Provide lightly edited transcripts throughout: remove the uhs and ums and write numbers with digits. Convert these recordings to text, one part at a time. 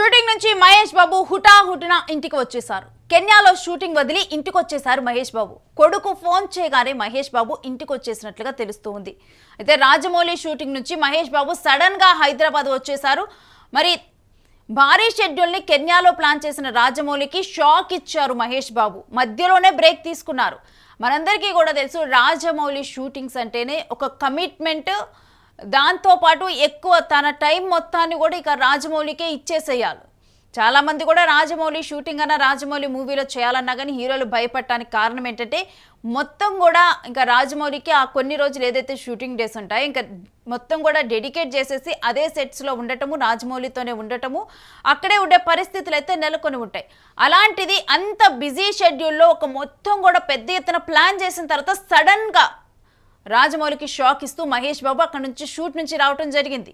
Shooting నుంచి మహేష్ బాబు హుటాహుటిన ఇంటికి వచ్చేశారు. కెన్యాలో షూటింగ్ వదిలి ఇంటికి వచ్చేశారు మహేష్ బాబు. కొడుకు ఫోన్ చేయగానే మహేష్ బాబు ఇంటికి వచ్చేసినట్లుగా తెలుస్తుంది. అయితే రాజమౌళి షూటింగ్ నుంచి మహేష్ బాబు సడన్ గా హైదరాబాద్ వచ్చేశారు. మరి భారీ షెడ్యూల్ ని కెన్యాలో ప్లాన్ చేసిన రాజమౌళికి షాక్ ఇచ్చారు మహేష్ బాబు. మధ్యలోనే బ్రేక్ తీసుకున్నారు. మనందరికీ కూడా తెలుసు, రాజమౌళి షూటింగ్స్ అంటేనే ఒక కమిట్మెంట్. దాంతో పాటు ఎక్కువ తన టైం మొత్తాన్ని కూడా ఇక రాజమౌళికే ఇచ్చేసేయాలి. చాలామంది కూడా రాజమౌళి షూటింగ్ అన్న రాజమౌళి మూవీలో చేయాలన్నా కానీ హీరోలు భయపడటానికి కారణం ఏంటంటే మొత్తం కూడా ఇంకా రాజమౌళికి ఆ కొన్ని రోజులు ఏదైతే షూటింగ్ డేస్ ఉంటాయో ఇంకా మొత్తం కూడా డెడికేట్ చేసేసి అదే సెట్స్లో ఉండటము, రాజమౌళితోనే ఉండటము, అక్కడే ఉండే పరిస్థితులు అయితే నెలకొని ఉంటాయి. అలాంటిది అంత బిజీ షెడ్యూల్లో ఒక మొత్తం కూడా పెద్ద ఎత్తున ప్లాన్ చేసిన తర్వాత సడన్గా రాజమౌళికి షాక్ ఇస్తూ మహేష్ బాబు అక్కడ నుంచి షూట్ నుంచి రావటం జరిగింది.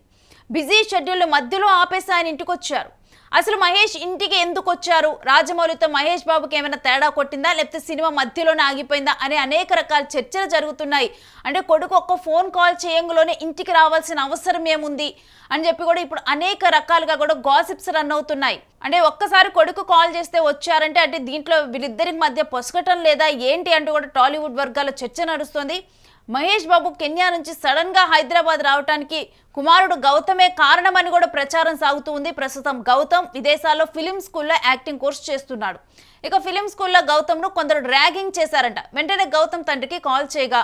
బిజీ షెడ్యూల్ మధ్యలో ఆపేసి ఆయన ఇంటికి వచ్చారు. అసలు మహేష్ ఇంటికి ఎందుకు వచ్చారు, రాజమౌళితో మహేష్ బాబుకి ఏమైనా తేడా కొట్టిందా, లేకపోతే సినిమా మధ్యలోనే ఆగిపోయిందా అనే అనేక రకాల చర్చలు జరుగుతున్నాయి. అంటే కొడుకు ఒక్క ఫోన్ కాల్ చేయంలోనే ఇంటికి రావాల్సిన అవసరం ఏముంది అని చెప్పి కూడా ఇప్పుడు అనేక రకాలుగా కూడా గాసిప్స్ రన్ అవుతున్నాయి. అంటే ఒక్కసారి కొడుకు కాల్ చేస్తే వచ్చారంటే అంటే దీంట్లో వీళ్ళిద్దరికి మధ్య పొసగటం లేదా ఏంటి అంటూ కూడా టాలీవుడ్ వర్గాల చర్చ నడుస్తుంది. మహేష్ బాబు కెన్యా నుంచి సడన్ గా హైదరాబాద్ రావడానికి కుమారుడు గౌతమే కారణమని కూడా ప్రచారం సాగుతూ ఉంది. ప్రస్తుతం గౌతమ్ విదేశాల్లో ఫిలిం స్కూల్లో యాక్టింగ్ కోర్స్ చేస్తున్నాడు. ఇక ఫిలిం స్కూల్లో గౌతమ్ను కొందరు ర్యాగింగ్ చేశారంట. వెంటనే గౌతమ్ తండ్రికి కాల్ చేయగా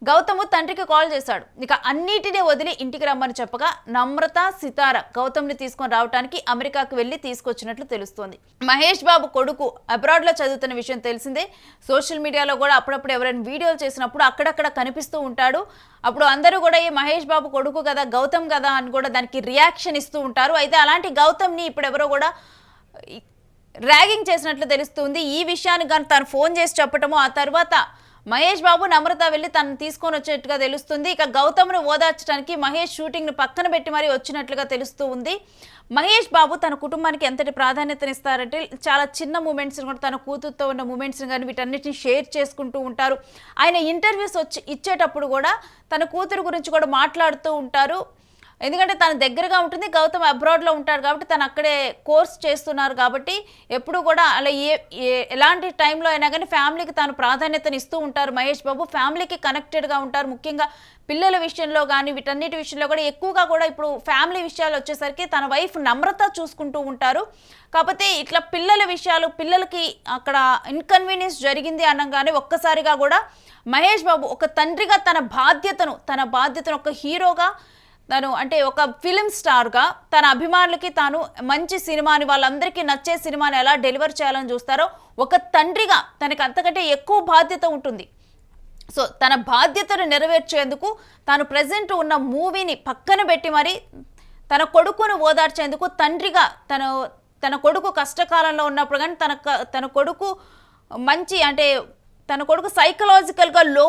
గౌతమ్ తండ్రికి కాల్ చేశాడు. ఇక అన్నిటినీ వదిలి ఇంటికి రమ్మని చెప్పగా నమ్రత, సితార గౌతమ్ని తీసుకొని రావడానికి అమెరికాకు వెళ్లి తీసుకొచ్చినట్లు తెలుస్తోంది. మహేష్ బాబు కొడుకు అబ్రాడ్ లో చదువుతున్న విషయం తెలిసిందే. సోషల్ మీడియాలో కూడా అప్పుడప్పుడు ఎవరైనా వీడియోలు చేసినప్పుడు అక్కడక్కడ కనిపిస్తూ ఉంటాడు. అప్పుడు అందరూ కూడా ఈ మహేష్ బాబు కొడుకు కదా, గౌతమ్ కదా అని కూడా దానికి రియాక్షన్ ఇస్తూ ఉంటారు. అయితే అలాంటి గౌతమ్ని ఇప్పుడు ఎవరో కూడా ర్యాగింగ్ చేసినట్లు తెలుస్తుంది. ఈ విషయాన్ని కానీ తను ఫోన్ చేసి చెప్పటము, ఆ తర్వాత మహేష్ బాబు నమ్రత వెళ్ళి తనను తీసుకొని వచ్చేట్టుగా తెలుస్తుంది. ఇక గౌతమ్ను ఓదార్చడానికి మహేష్ షూటింగ్ను పక్కన పెట్టి మరీ వచ్చినట్లుగా తెలుస్తూ ఉంది. మహేష్ బాబు తన కుటుంబానికి ఎంతటి ప్రాధాన్యతనిస్తారంటే చాలా చిన్న మూమెంట్స్ని కూడా తన కూతురుతో ఉన్న మూమెంట్స్ని కానీ వీటన్నిటిని షేర్ చేసుకుంటూ ఉంటారు. ఆయన ఇంటర్వ్యూస్ ఇచ్చేటప్పుడు కూడా తన కూతురు గురించి కూడా మాట్లాడుతూ ఉంటారు. ఎందుకంటే తన దగ్గరగా ఉంటుంది, గౌతమ్ అబ్రాడ్లో ఉంటాడు కాబట్టి తను అక్కడే కోర్స్ చేస్తున్నారు కాబట్టి ఎప్పుడు కూడా అలా ఎలాంటి టైంలో అయినా కానీ ఫ్యామిలీకి తాను ప్రాధాన్యతను ఇస్తూ ఉంటారు. మహేష్ బాబు ఫ్యామిలీకి కనెక్టెడ్గా ఉంటారు. ముఖ్యంగా పిల్లల విషయంలో కానీ వీటన్నిటి విషయంలో కూడా ఎక్కువగా కూడా ఇప్పుడు ఫ్యామిలీ విషయాలు వచ్చేసరికి తన వైఫ్ నమ్రత చూసుకుంటూ ఉంటారు. కాకపోతే ఇట్లా పిల్లల విషయాలు, పిల్లలకి అక్కడ ఇన్కన్వీనియన్స్ జరిగింది అనగానే ఒక్కసారిగా కూడా మహేష్ బాబు ఒక తండ్రిగా తన బాధ్యతను ఒక హీరోగా తను అంటే ఒక ఫిలిం స్టార్గా తన అభిమానులకి తాను మంచి సినిమాని, వాళ్ళందరికీ నచ్చే సినిమాని ఎలా డెలివర్ చేయాలని చూస్తారో ఒక తండ్రిగా తనకి అంతకంటే ఎక్కువ బాధ్యత ఉంటుంది. సో తన బాధ్యతను నెరవేర్చేందుకు తాను ప్రజెంట్ ఉన్న మూవీని పక్కన పెట్టి మరి తన కొడుకును ఓదార్చేందుకు తండ్రిగా తన కొడుకు కష్టకాలంలో ఉన్నప్పుడు కానీ తన కొడుకు మంచి అంటే తన కొడుకు సైకలాజికల్గా లో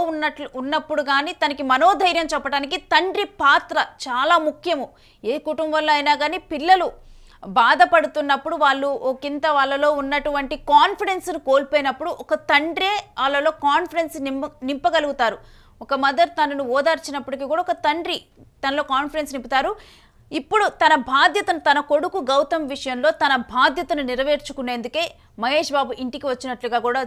ఉన్నప్పుడు కానీ తనకి మనోధైర్యం చెప్పడానికి తండ్రి పాత్ర చాలా ముఖ్యము. ఏ కుటుంబంలో అయినా కానీ పిల్లలు బాధపడుతున్నప్పుడు వాళ్ళు వాళ్ళలో ఉన్నటువంటి కాన్ఫిడెన్స్ను కోల్పోయినప్పుడు ఒక తండ్రే వాళ్ళలో కాన్ఫిడెన్స్ నింపగలుగుతారు. ఒక మదర్ తనను ఓదార్చినప్పటికీ కూడా ఒక తండ్రి తనలో కాన్ఫిడెన్స్ నింపుతారు. ఇప్పుడు తన బాధ్యతను తన కొడుకు గౌతమ్ విషయంలో తన బాధ్యతను నెరవేర్చుకునేందుకే మహేష్ బాబు ఇంటికి వచ్చినట్లుగా కూడా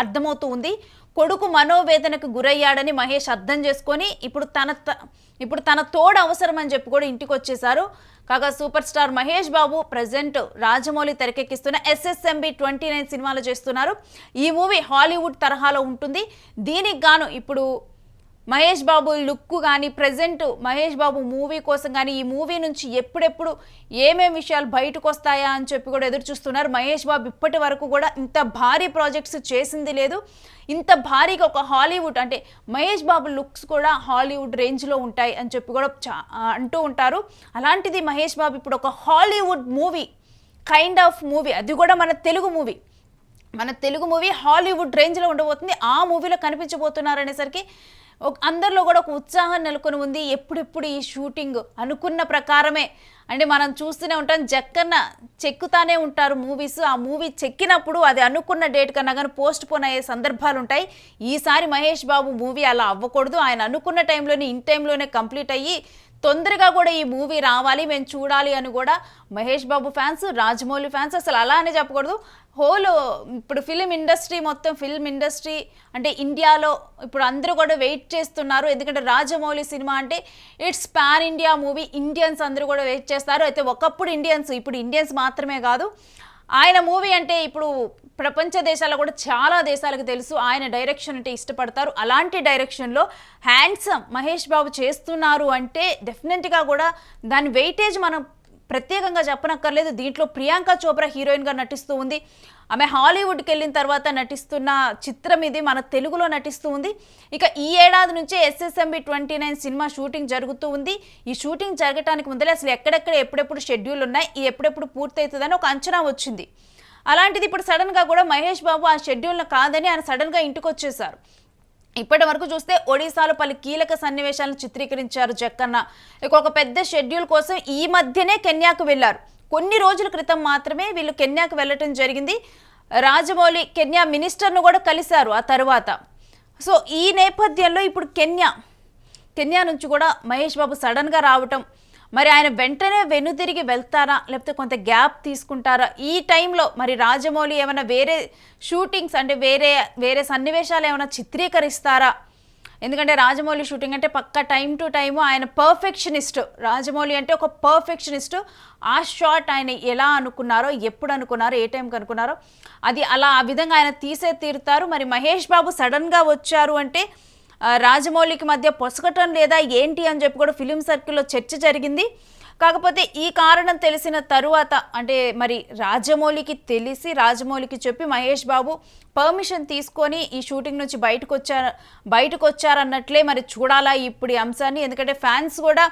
అర్థమవుతూ ఉంది. కొడుకు మనోవేదనకు గురయ్యాడని మహేష్ అర్థం చేసుకొని ఇప్పుడు తన తోడు అవసరం అని చెప్పి కూడా ఇంటికి వచ్చేశారు. కాగా super star Mahesh Babu present Rajamouli తెరకెక్కిస్తున్న SSMB 29 సినిమాలు చేస్తున్నారు. ఈ మూవీ హాలీవుడ్ తరహాలో ఉంటుంది. దీనికి గాను ఇప్పుడు మహేష్ బాబు లుక్ కానీ ప్రజెంట్ మహేష్ బాబు మూవీ కోసం కానీ ఈ మూవీ నుంచి ఎప్పుడెప్పుడు ఏమేమి విషయాలు బయటకు వస్తాయా అని చెప్పి కూడా ఎదురు చూస్తున్నారు. మహేష్ బాబు ఇప్పటి వరకు కూడా ఇంత భారీ ప్రాజెక్ట్స్ చేసింది లేదు. ఇంత భారీగా ఒక హాలీవుడ్ అంటే మహేష్ బాబు లుక్స్ కూడా హాలీవుడ్ రేంజ్లో ఉంటాయి అని చెప్పి కూడా అంటూ ఉంటారు. అలాంటిది మహేష్ బాబు ఇప్పుడు ఒక Hollywood movie kind of movie, అది కూడా మన తెలుగు మూవీ హాలీవుడ్ రేంజ్లో ఉండబోతుంది. ఆ మూవీలో కనిపించబోతున్నారు అనేసరికి అందరిలో కూడా ఒక ఉత్సాహం నెలకొని ఉంది. ఎప్పుడెప్పుడు ఈ షూటింగ్ అనుకున్న ప్రకారమే అంటే మనం చూస్తూనే ఉంటాం, చెక్కుతానే ఉంటారు మూవీస్. ఆ మూవీ చెక్కినప్పుడు అది అనుకున్న డేట్ కన్నా కానీ పోస్ట్ పోన్ అయ్యే సందర్భాలు ఉంటాయి. ఈసారి మహేష్ బాబు మూవీ అలా అవ్వకూడదు. ఆయన అనుకున్న టైంలోనే ఇన్ టైంలోనే కంప్లీట్ అయ్యి తొందరగా కూడా ఈ మూవీ రావాలి, మేము చూడాలి అని కూడా మహేష్ బాబు ఫ్యాన్స్, రాజమౌళి ఫ్యాన్స్, అసలు అలా అని చెప్పకూడదు, హోల్ ఇప్పుడు ఫిల్మ్ ఇండస్ట్రీ అంటే ఇండియాలో ఇప్పుడు అందరూ కూడా వెయిట్ చేస్తున్నారు. ఎందుకంటే రాజమౌళి సినిమా అంటే it's pan India movie, Indians అందరూ కూడా వెయిట్ చేస్తారు. అయితే ఒకప్పుడు ఇండియన్స్, ఇప్పుడు ఇండియన్స్ మాత్రమే కాదు, ఆయన మూవీ అంటే ఇప్పుడు ప్రపంచ దేశాల్లో కూడా చాలా దేశాలకు తెలుసు ఆయన డైరెక్షన్ అంటే ఇష్టపడతారు. అలాంటి డైరెక్షన్లో హ్యాండ్సమ్ మహేష్ బాబు చేస్తున్నారు అంటే డెఫినెట్గా కూడా దాని వెయిటేజ్ మనం ప్రత్యేకంగా చెప్పనక్కర్లేదు. దీంట్లో ప్రియాంక చోప్రా హీరోయిన్గా నటిస్తూ ఉంది. ఆమె హాలీవుడ్కి వెళ్ళిన తర్వాత నటిస్తున్న చిత్రం ఇది, మన తెలుగులో నటిస్తూ ఉంది. ఇక ఈ ఏడాది నుంచే SSMB 29 సినిమా షూటింగ్ జరుగుతూ ఉంది. ఈ షూటింగ్ జరగటానికి ముందరే అసలు ఎక్కడెక్కడ ఎప్పుడెప్పుడు షెడ్యూల్ ఉన్నాయి, ఈ ఎప్పుడెప్పుడు పూర్తవుతుందని ఒక అంచనా వచ్చింది. అలాంటిది ఇప్పుడు సడన్గా కూడా మహేష్ బాబు ఆ షెడ్యూల్ను కాదని ఆయన సడన్గా ఇంటికి వచ్చేసారు. ఇప్పటి వరకు చూస్తే ఒడిశాలో పలు కీలక సన్నివేశాలను చిత్రీకరించారు జక్కన్న. ఇక ఒక పెద్ద షెడ్యూల్ కోసం ఈ మధ్యనే కెన్యాకు వెళ్లారు. కొన్ని రోజుల క్రితం మాత్రమే వీళ్ళు కెన్యాకు వెళ్ళటం జరిగింది. రాజమౌళి కెన్యా మినిస్టర్ను కూడా కలిశారు ఆ తర్వాత. సో ఈ నేపథ్యంలో ఇప్పుడు కెన్యా నుంచి కూడా మహేష్ బాబు సడన్గా రావటం, మరి ఆయన వెంటనే వెనుతిరిగి వెళ్తారా లేకపోతే కొంత గ్యాప్ తీసుకుంటారా, ఈ టైంలో మరి రాజమౌళి ఏమైనా వేరే షూటింగ్స్ అంటే వేరే సన్నివేశాలు ఏమైనా చిత్రీకరిస్తారా? ఎందుకంటే రాజమౌళి షూటింగ్ అంటే పక్క టైం టు టైము ఆయన పర్ఫెక్షనిస్ట్. రాజమౌళి అంటే ఒక పర్ఫెక్షనిస్ట్. ఆ షాట్ ఆయన ఎలా అనుకున్నారో, ఎప్పుడు అనుకున్నారో, ఏ టైంకి అనుకున్నారో అది అలా ఆ విధంగా ఆయన తీసే తీరుతారు. మరి మహేష్ బాబు సడన్గా వచ్చారు అంటే రాజమౌళికి మధ్య పొసగటం లేదా ఏంటి అని చెప్పి కూడా ఫిలిం సర్కిల్లో చర్చ జరిగింది. కాకపోతే ఈ కారణం తెలిసిన తరువాత అంటే మరి రాజమౌళికి చెప్పి మహేష్ బాబు పర్మిషన్ తీసుకొని ఈ షూటింగ్ నుంచి బయటకు వచ్చారన్నట్లే మరి చూడాలా ఇప్పుడు ఈ అంశాన్ని. ఎందుకంటే ఫ్యాన్స్ కూడా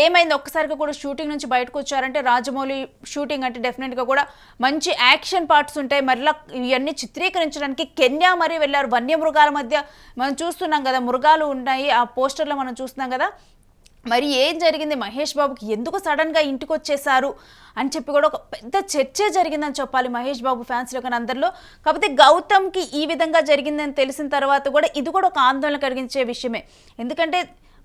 ఏమైంది ఒక్కసారిగా కూడా షూటింగ్ నుంచి బయటకు వచ్చారంటే రాజమౌళి షూటింగ్ అంటే డెఫినెట్గా కూడా మంచి యాక్షన్ పార్ట్స్ ఉంటాయి. మరలా ఇవన్నీ చిత్రీకరించడానికి కెన్యా మరీ వెళ్ళారు. వన్యమృగాల మధ్య మనం చూస్తున్నాం కదా, మృగాలు ఉన్నాయి ఆ పోస్టర్లో మనం చూస్తున్నాం కదా. మరి ఏం జరిగింది, మహేష్ బాబుకి ఎందుకు సడన్గా ఇంటికి వచ్చేసారు అని చెప్పి కూడా ఒక పెద్ద చర్చే జరిగిందని చెప్పాలి మహేష్ బాబు ఫ్యాన్స్లో కానీ అందరిలో. కాకపోతే గౌతమ్కి ఈ విధంగా జరిగిందని తెలిసిన తర్వాత కూడా ఇది కూడా ఒక ఆందోళన కలిగించే విషయమే. ఎందుకంటే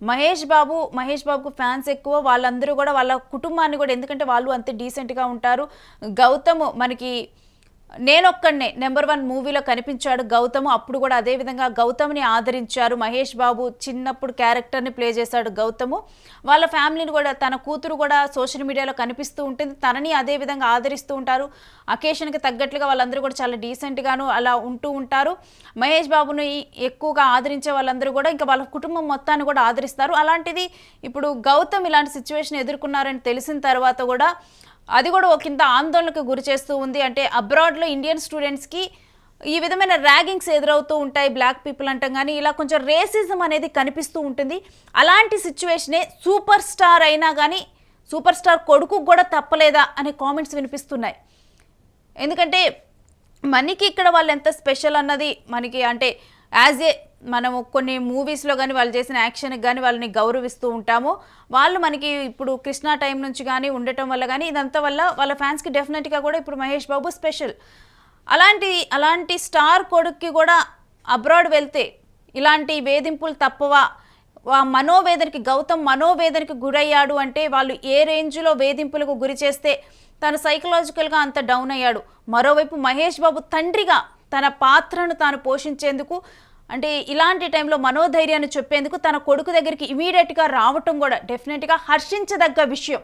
మహేష్ బాబుకు ఫ్యాన్స్ ఎక్కువ, వాళ్ళందరూ కూడా వాళ్ళ కుటుంబాన్ని కూడా, ఎందుకంటే వాళ్ళు అంతే డీసెంట్గా ఉంటారు. గౌతమ్ మనకి నేనొక్కడినే నెంబర్ 1 మూవీలో కనిపించాడు గౌతమ్. అప్పుడు కూడా అదేవిధంగా గౌతమ్ని ఆదరించారు. మహేష్ బాబు చిన్నప్పుడు క్యారెక్టర్ని ప్లే చేశాడు గౌతమ్. వాళ్ళ ఫ్యామిలీని కూడా, తన కూతురు కూడా సోషల్ మీడియాలో కనిపిస్తూ ఉంటుంది, తనని అదేవిధంగా ఆదరిస్తూ ఉంటారు. అకేషన్కి తగ్గట్లుగా వాళ్ళందరూ కూడా చాలా డీసెంట్గాను అలా ఉంటూ ఉంటారు. మహేష్ బాబుని ఎక్కువగా ఆదరించే వాళ్ళందరూ కూడా ఇంకా వాళ్ళ కుటుంబం మొత్తాన్ని కూడా ఆదరిస్తారు. అలాంటిది ఇప్పుడు గౌతమ్ ఇలాంటి సిచ్యువేషన్ ఎదుర్కొన్నారని తెలిసిన తర్వాత కూడా అది కూడా ఒకంత ఆందోళనకు గురి చేస్తూ ఉంది. అంటే అబ్రాడ్లో ఇండియన్ స్టూడెంట్స్కి ఈ విధమైన ర్యాగింగ్స్ ఎదురవుతూ ఉంటాయి, బ్లాక్ పీపుల్ అంటాం, కానీ ఇలా కొంచెం రేసిజం అనేది కనిపిస్తూ ఉంటుంది. అలాంటి సిచ్యువేషనే సూపర్ స్టార్ అయినా కానీ సూపర్ స్టార్ కొడుకు కూడా తప్పలేదా అనే కామెంట్స్ వినిపిస్తున్నాయి. ఎందుకంటే మనకి ఇక్కడ వాళ్ళు ఎంత స్పెషల్ అన్నది మనకి అంటే యాజ్ ఏ మనము కొన్ని మూవీస్లో కానీ వాళ్ళు చేసిన యాక్షన్కి కానీ వాళ్ళని గౌరవిస్తూ ఉంటాము. వాళ్ళు మనకి ఇప్పుడు కృష్ణా టైం నుంచి కానీ ఉండటం వల్ల కానీ ఇదంతా వల్ల వాళ్ళ ఫ్యాన్స్కి డెఫినెట్గా కూడా ఇప్పుడు మహేష్ బాబు స్పెషల్. అలాంటి స్టార్ కొడుక్కి కూడా అబ్రాడ్ వెళ్తే ఇలాంటి వేధింపులు తప్పవా? గౌతమ్ మనోవేదనకి గురయ్యాడు అంటే వాళ్ళు ఏ రేంజ్లో వేధింపులకు గురి చేస్తే తను సైకలాజికల్గా అంత డౌన్ అయ్యాడు. మరోవైపు మహేష్ బాబు తండ్రిగా తన పాత్రను తాను పోషించేందుకు అంటే ఇలాంటి టైంలో మనోధైర్యాన్ని చెప్పేందుకు తన కొడుకు దగ్గరికి ఇమీడియట్గా రావటం కూడా డెఫినెట్గా హర్షించదగ్గ విషయం.